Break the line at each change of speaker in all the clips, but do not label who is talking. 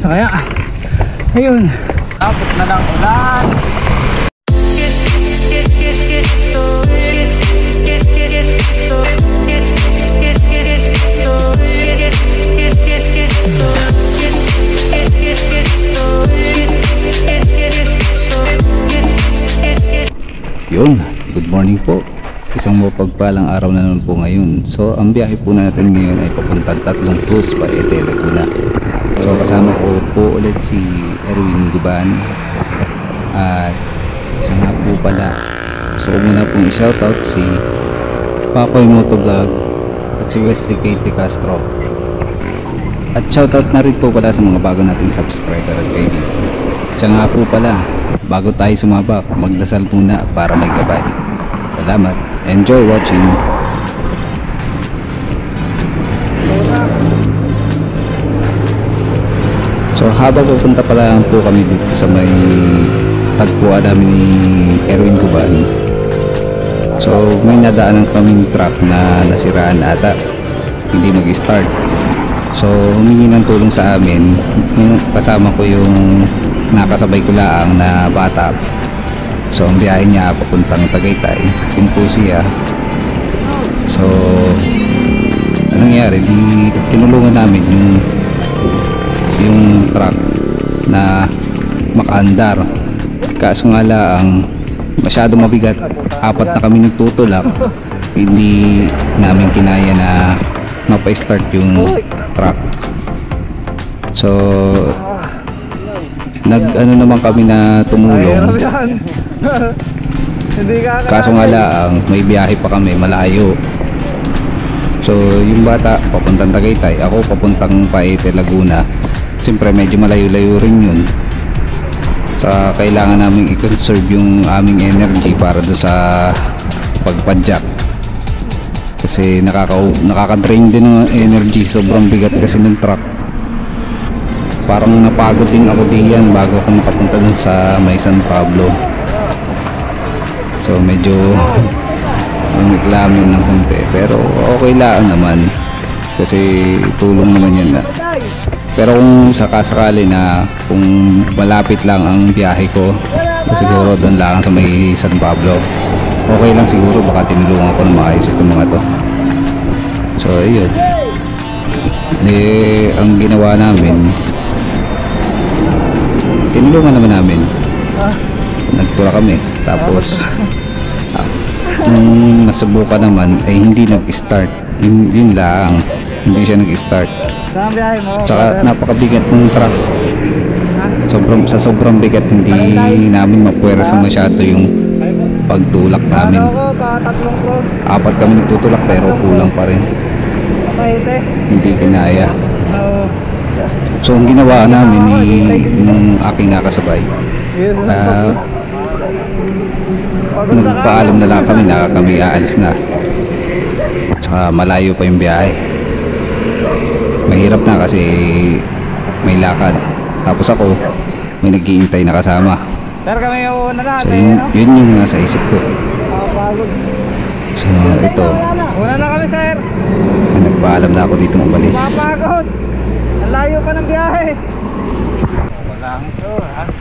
Basa kaya. Ayun. Tapos na lang ulan. Yun, good morning po. Isang mapagpalang araw na naman po ngayon. So ang biyahe po natin ngayon ay papuntang Tatlong Cruz, Paete, Laguna. So kasama ko po ulit si Erwin Guban. At siya nga po pala, gusto ko muna pong i-shoutout si Pakoy Motovlog at si Wesley Katie Castro. At shoutout na rin po pala sa mga bago nating subscriber at kaibigan. Siya nga po pala, bago tayo sumabak, magdasal muna para may gabay. Salamat. Enjoy watching. So habang pupunta pala po kami dito sa may tagpuan namin ni Erwin Guban, so may nadaanan kaming truck na nasiraan ata, hindi mag-start. So humingi ng tulong sa amin, kasama ko yung nakasabay ko lang na bata. So ang biyahe niya papuntang Tagaytay, yun po siya. So anong nangyari, tinulungan namin yung truck na makaandar. Kaso nga lang masyado mabigat, apat na kami nagtutulak, hindi namin kinaya na mapa-start yung truck. So nag-ano naman kami na tumulong. Kaso nga lang may biyahe pa kami malayo. So yung bata papuntang Tagaytay, ako papuntang Paete, Laguna. Siyempre medyo malayo-layo rin yun. So kailangan namin i-conserve yung aming energy para do sa pagpadyak. Kasi nakaka-drain din ng energy, sobrang bigat kasi ng truck. Parang napagod din ako diyan bago ako makapunta dun sa may San Pablo. So medyo naglamin ng konti, pero okay lang naman kasi tulong naman yan. Pero kung sakasakali na kung malapit lang ang biyahe ko, siguro doon lang sa may San Pablo, okay lang siguro, baka tinulungan ko na maayos itong mga to. So ayun, ang ginawa namin, tinulungan naman namin, nagtura kami. Tapos nung nasubukan naman ay hindi nag-start, yun lang, hindi siya nag-start. Tsaka napakabigat ng truck, sa sobrang bigat hindi namin mapuwersa masyado yung pagtulak namin. Apat kami nagtutulak pero kulang pa rin, hindi kinaya. So ang ginawa namin nung aking nakasabay, nagpaalam na lang kami na kami aalis na. Saka malayo pa yung biyahe, mahirap na kasi may lakad. Tapos ako may nag-iintay na kasama. So yun yung nasa isip ko. So ito,
una na kami, sir.
nagpaalam na ako dito umalis.
Mapagod, ang layo pa ng biyahe. Wala ang oras.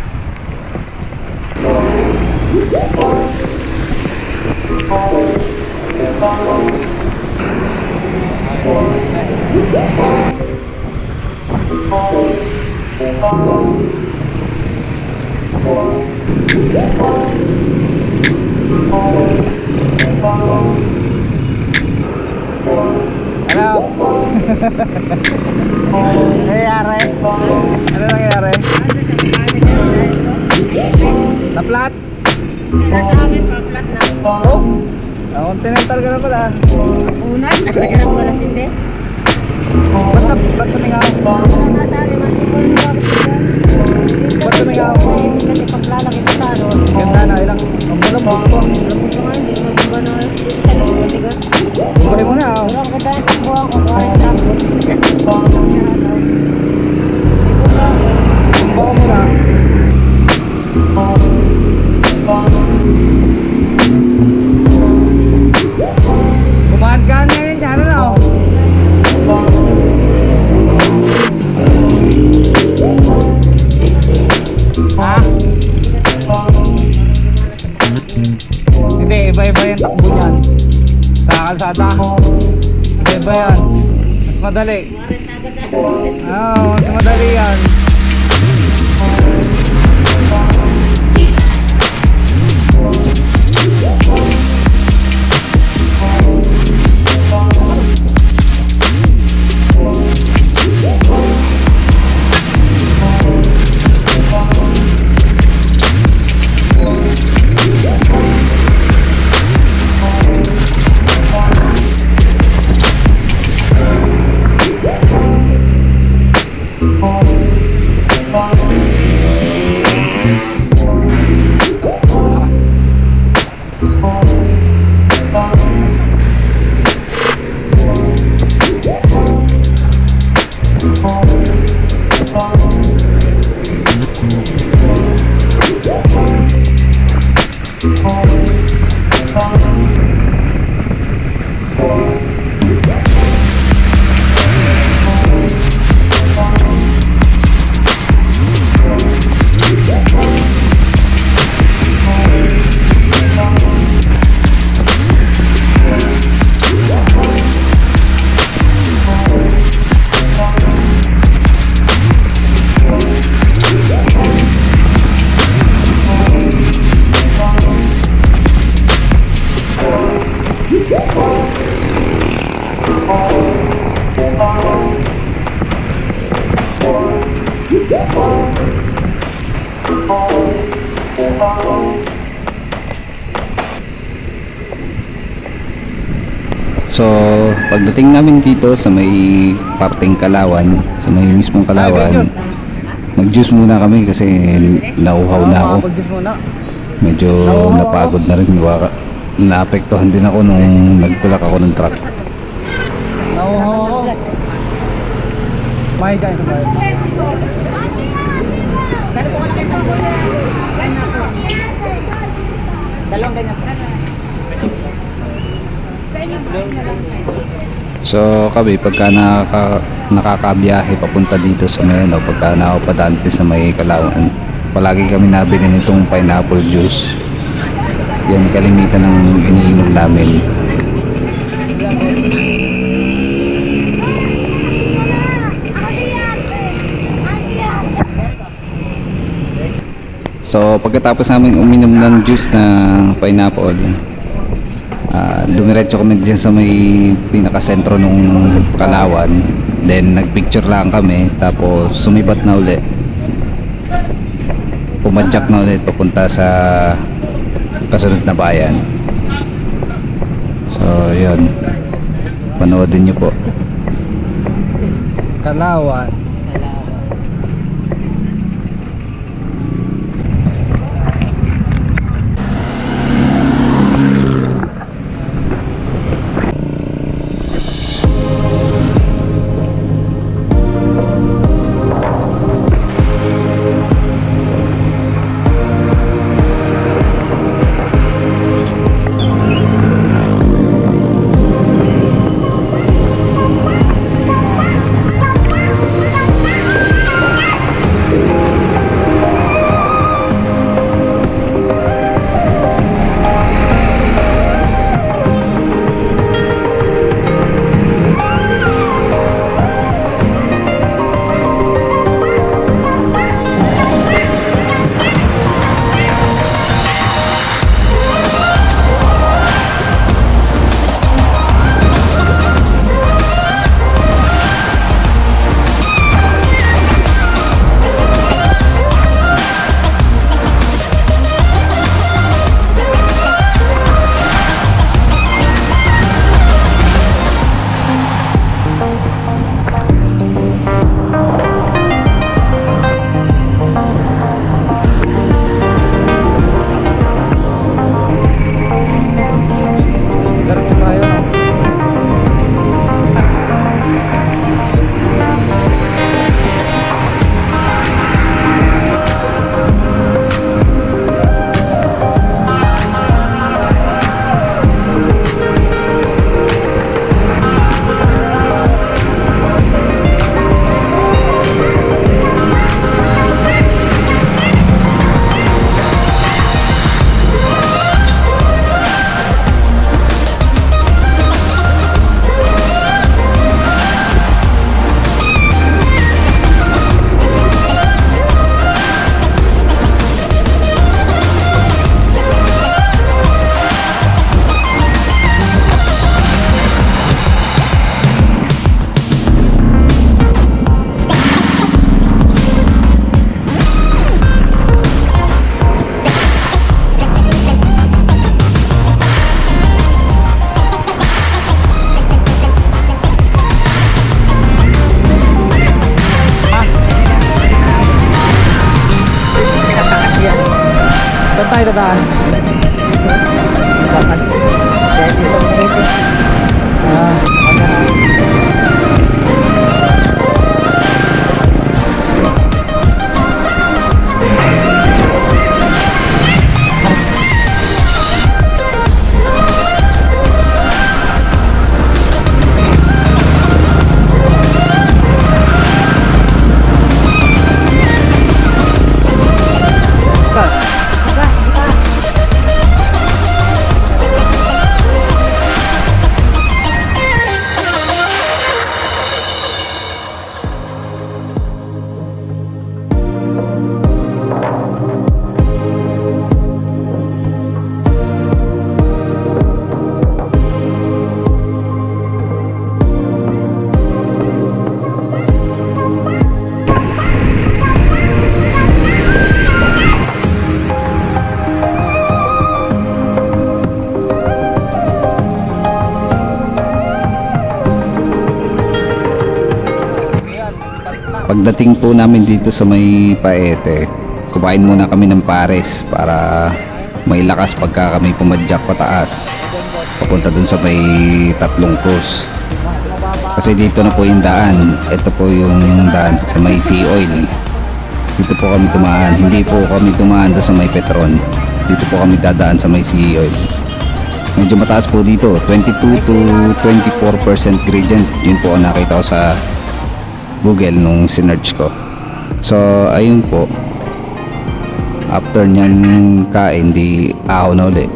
Hello. Nangyayari? Ano nangyayari? Na-flat?
Nasa amin pa, flat na.
Oh? Continental ka na pala.
Unan? Nagkakirap ko lang hindi.
Ba't sumingaw?
Nasa amin, matipol mo ako siya.
Ba't sumingaw?
Kasi paglalaki ko sa ano.
Ganda na, ilang ang bulamog ko.
Lamog ko nga, hindi mo ba na
Buhay mo na.
Walang ganda yung takbuhan ko, kuhain lang.
Baka mo na. Kumahan ka ngayon dyan, ano? Iba-iba yung takbo niyan. Sa kalsada. Iba-iba yan. Mas madali. Mas madali yan.
So, pagdating namin dito sa may parteng Kalawan, sa may mismong Kalawan, mag-juice muna kami kasi nauhaw na ako.
Pag-juice muna.
Medyo napagod na rin. Naapektuhan din ako nung nagtulak ako ng truck.
Nauhaw ako. May kain sa bahay. Dalawang ganyan.
So kami pagka nakakabiyahe papunta dito sa may pagka nakapadaan sa may Kalawan, palagi kami nabili nitong pineapple juice. Yan kalimitan ng iniinom namin. So pagkatapos namin uminom ng juice na pineapple, dumiretso kami dyan sa may pinakasentro nung Kalawan. Then nagpicture lang kami, tapos sumibat na uli, pumadyak na ulit papunta sa kasunod na bayan. So yun, panoodin nyo po.
Kalawan.
Pagdating po namin dito sa may Paete, kumain muna kami ng pares para may lakas pagka kami pumadyak pataas papunta dun sa may Tatlong Krus. Kasi dito na po yung daan. Ito po yung daan sa may Sea Oil. Dito po kami tumaan. Hindi po kami tumaan doon sa may Petron. Dito po kami dadaan sa may Sea Oil. Medyo mataas po dito. 22 to 24% gradient. Yun po ang nakita ko sa Google nung sinearch ko. So ayun po, after nyan kain, di ahon na ulit.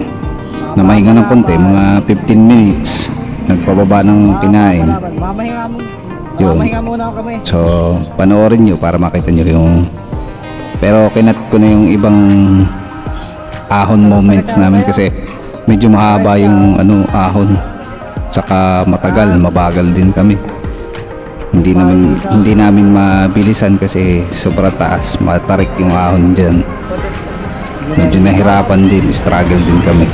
Namahinga ng konti, mga 15 minutes nagpababa ng kinain.
Mamahinga muna kami.
So panoorin nyo para makita nyo yung, pero kinat ko na yung ibang ahon moments namin kasi medyo mahaba yung ahon, saka matagal, mabagal din kami. Hindi namin mabilisan kasi sobrang taas, matarik yung ahon dyan. Medyo nahirapan din, struggle din kami.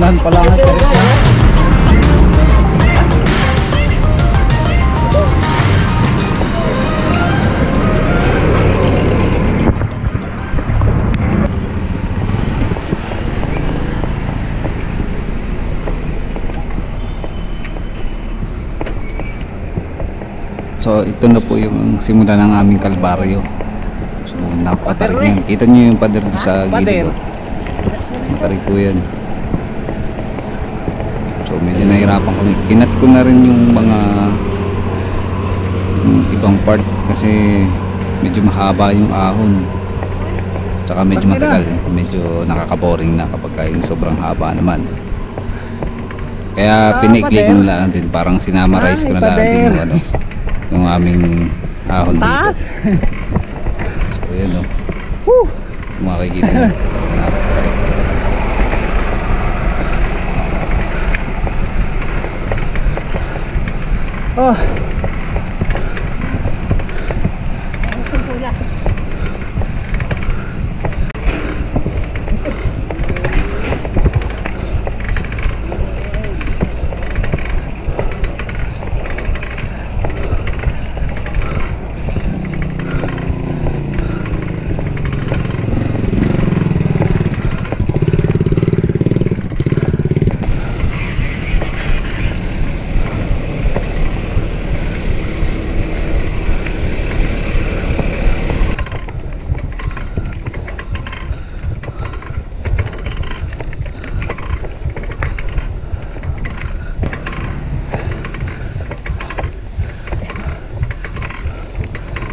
Unahan pala ang tarik na.
So ito na po yung simula ng aming kalbaryo. So napatarik yan. Kita nyo yung pader doon sa gilid. Matarik po yan. So medyo nahirapan kami. Kinat ko na rin yung mga ibang part kasi medyo mahaba yung ahon. Tsaka medyo matagal. Medyo nakaka-boring na kapag yung sobrang haba naman. Kaya pinaikli ko na lang din. Parang sinamarize ko na lang din yung aming ahon dito. So yun o. Kung makikita nyo. Napatarik.
Oh.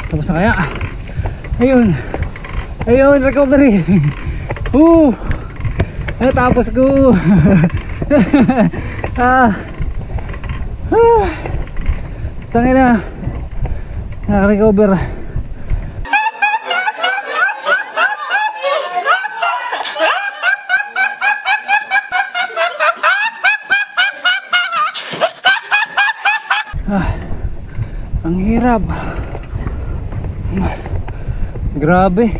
Tapos na kaya? Ayun. Ayun, recovery. Tapos ko. Tangina. Naka-recover. Ang hirap. Grabe.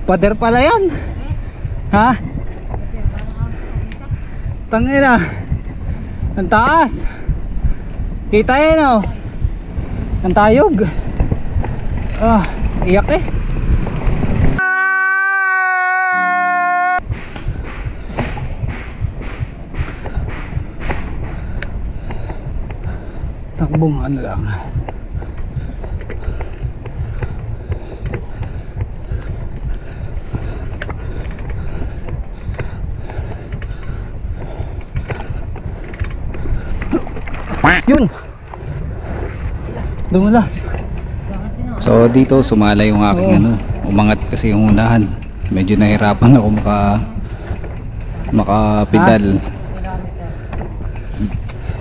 Pader pala yan. Ha? Tangina. Ang taas. Kita yan o. Ang tayog. Iyak eh. Takbong ano lang. Yun. Dumulas.
So dito sumala yung aking umangat kasi yung unahan. Medyo nahirapan ako makapedal.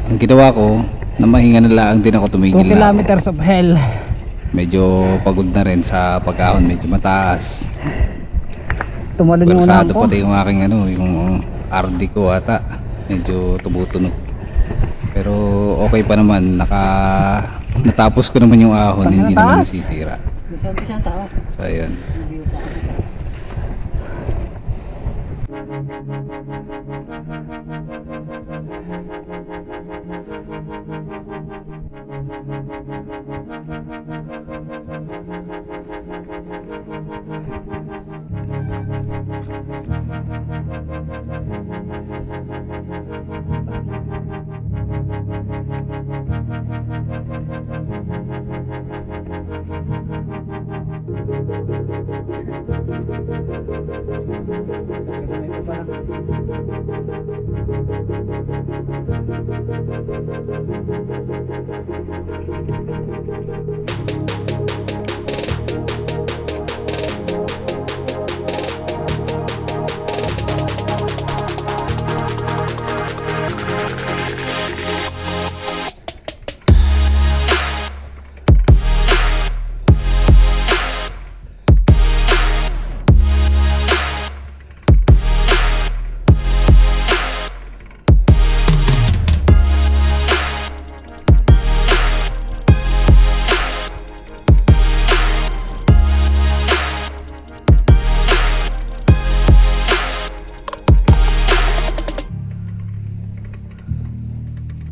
ang ginawa ko, na mahinga na lang din ako,
2
tumigil na ako.
kilometers of hell.
Medyo pagod na rin sa pag-ahon, medyo mataas.
Tumalon yung unahan
Persado
ko.
pati yung aking yung RD ko ata. Medyo tumutunog. Pero okay pa naman, natapos ko naman yung ahon,
Pag
hindi naman
nataas?
nasisira. So ayun.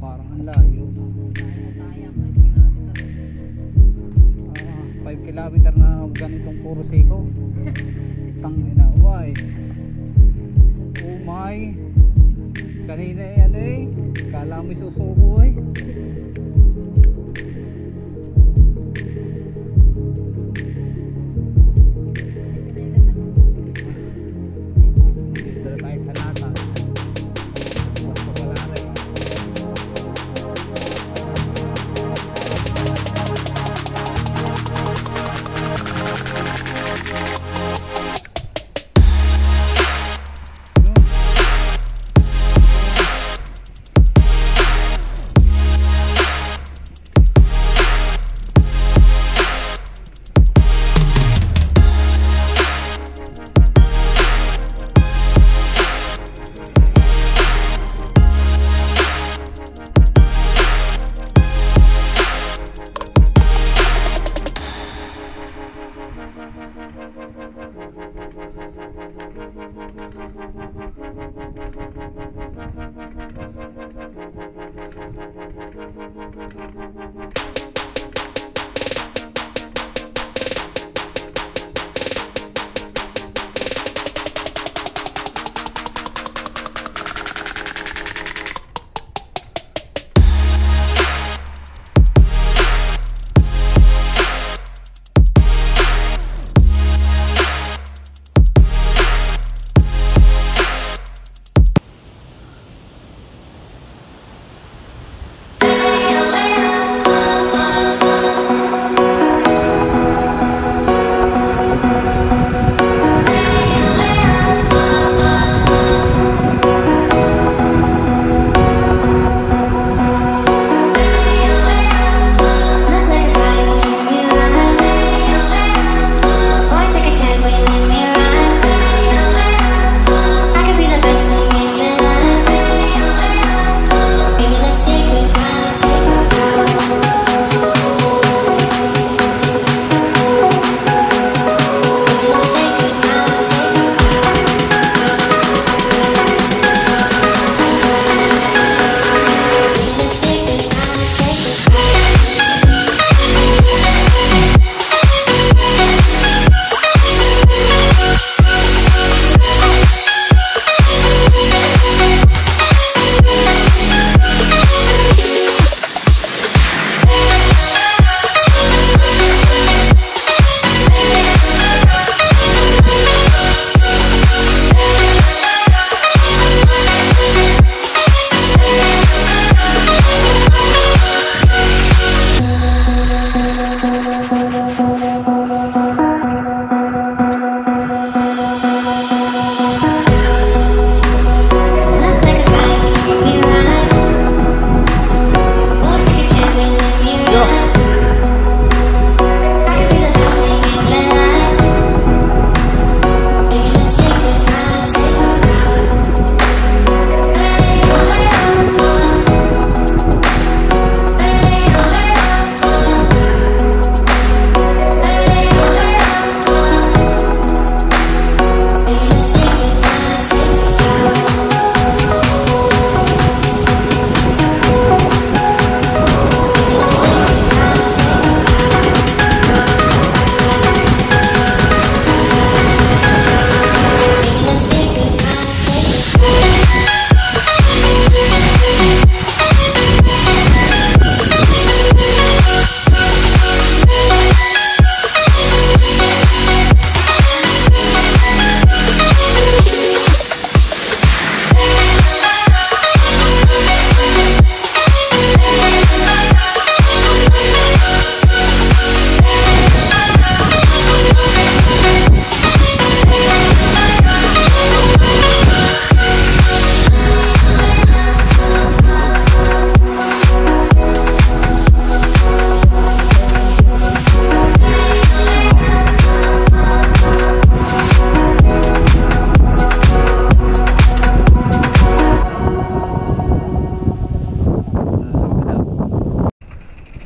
Parang ang layo. 5 kilometer na ganitong puro siko. Tangina, why? Oh my. Kanina ano kala mo susuko Dito na tayo sa lata. Mas pagkala rin.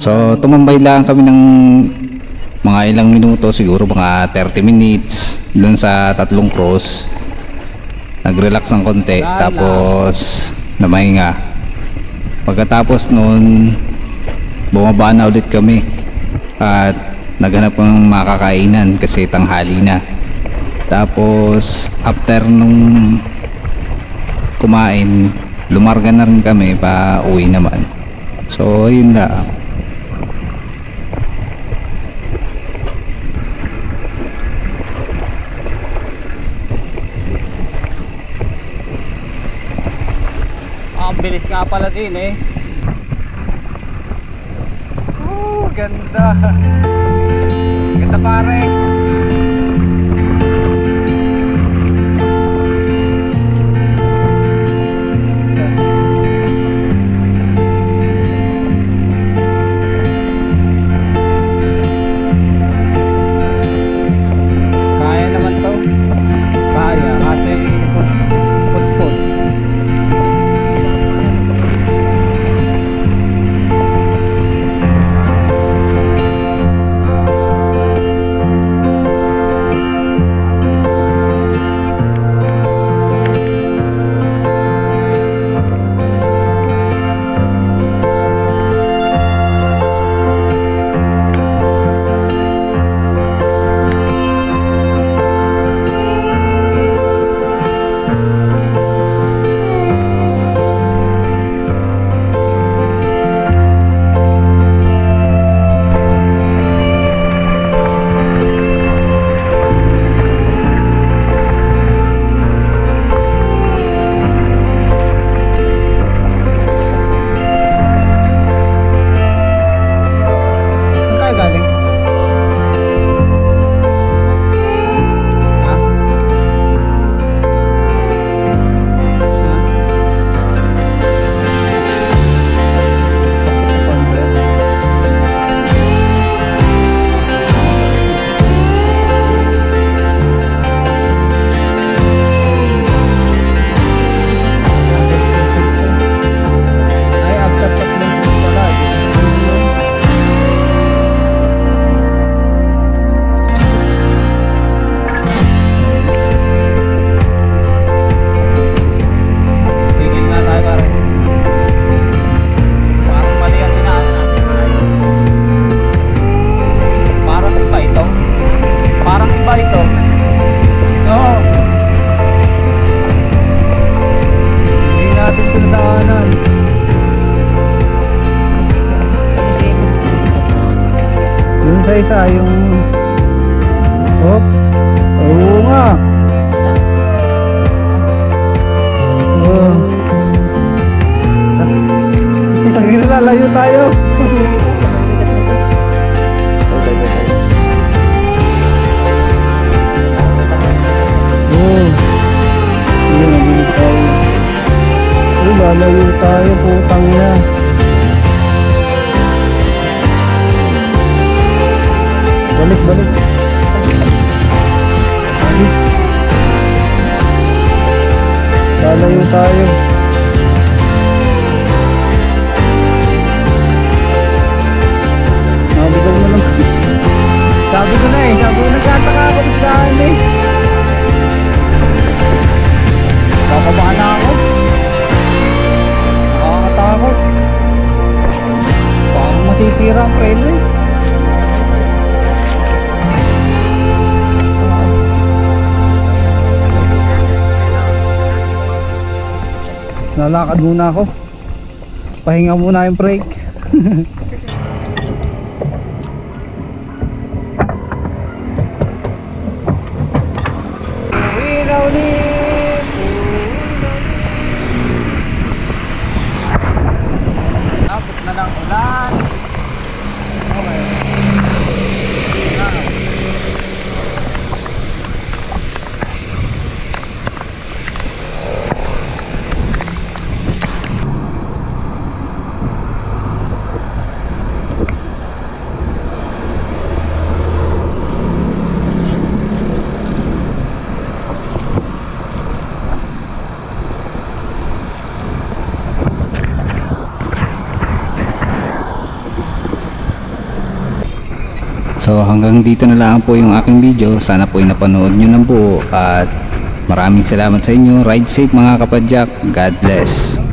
So tumambay lang kami ng mga ilang minuto, siguro mga 30 minutes dun sa tatlong cross. Nag-relax ng konti, tapos namahinga. Pagkatapos nun, bumaba na ulit kami at naghanap ng makakainan kasi tanghali na. Tapos after nung kumain, lumarga na rin kami pa uwi naman. So yun na.
Ang bilis nga pala din eh. Oh, ganda. Ganda pare. Kaya naman to. Kaya kasi put-put. Saan tayo galing? Ha? Ay, absat tatlong pala. Tigil nga tayo pare. Parang mali ang tinaan natin. Parang iba ito. Parang iba ito. Oo. Hindi natin pinadaanan. Dun sa isa yung... Oh. Oo nga. Oh. Sige na, lalayo tayo. Oh. Sige, nabilib tayo. Oh, lalayo tayo, putang ina. Balik, balik. Balik. Lalayo tayo. Nabigaw na lang. Sabi ko na eh. Sabi ko nagkataka ako isdahan eh. Bababa na ako. Nakakatakot. Parang masisira ang preno eh. Lalakad muna ako. Pahinga muna yung break. Uwi ulit. Tapos na lang ulan. Okay.
So hanggang dito na lang po yung aking video. Sana po ay napanood nyo ng buo at maraming salamat sa inyo. Ride safe mga kapadyak. God bless.